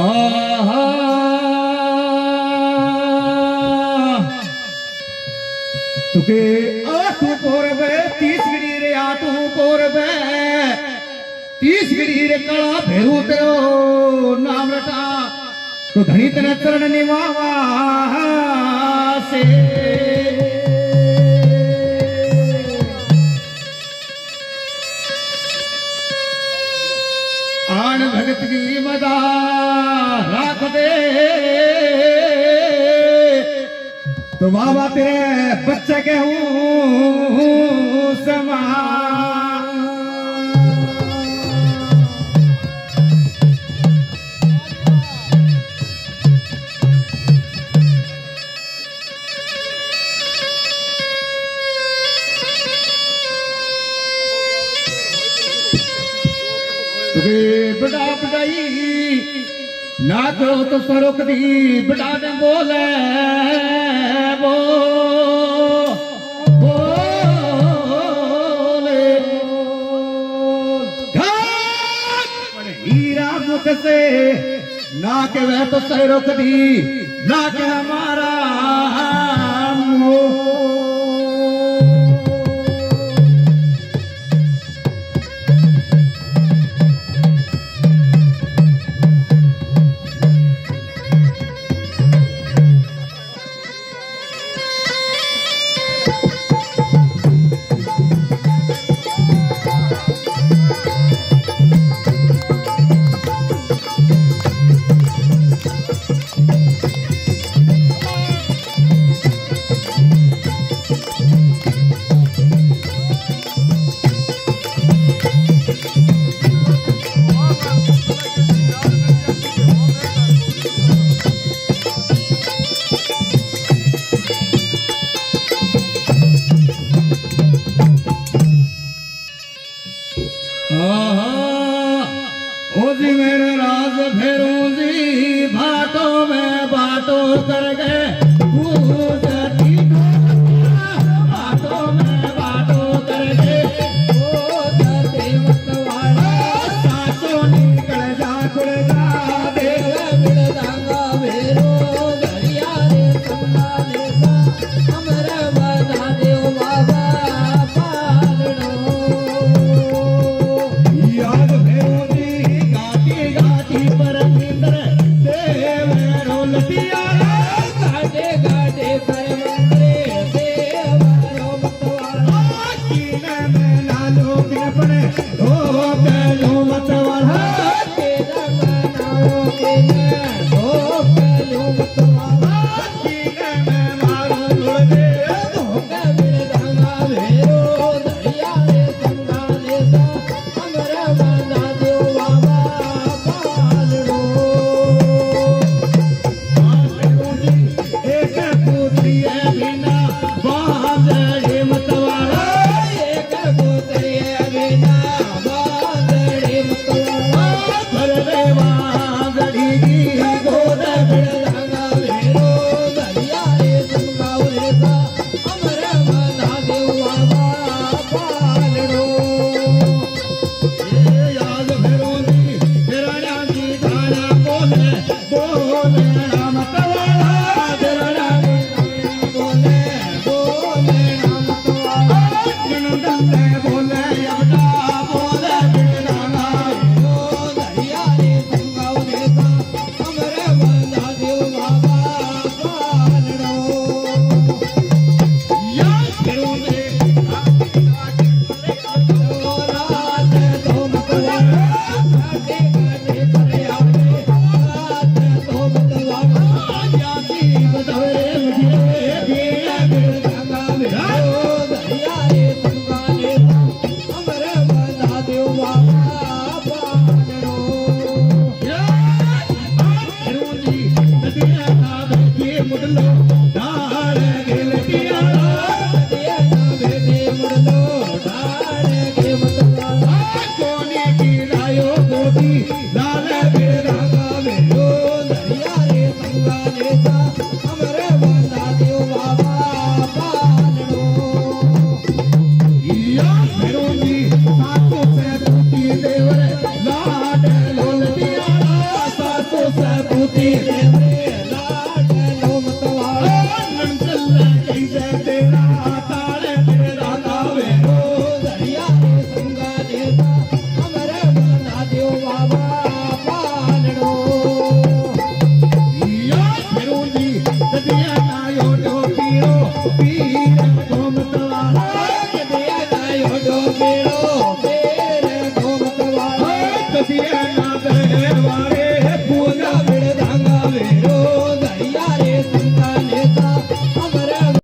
आहा तुके तू पोरबे 30 घड़ी रे आ तू पोरबे 30 घड़ी रे कला भेरू तेरो नाम रटा तो धनी तने चरण निवावा से आन भगत की मदा राख दे तो बाबा तेरे बच्चे के हूँ समा बड़ा बड़ाई ना करो तो सरोक दी बड़ा ने बोले हीरा मुख से ना के वह तो सरोक दी ना के हमारा जी मेरे राज फेरू जी भाटों में बाटो कर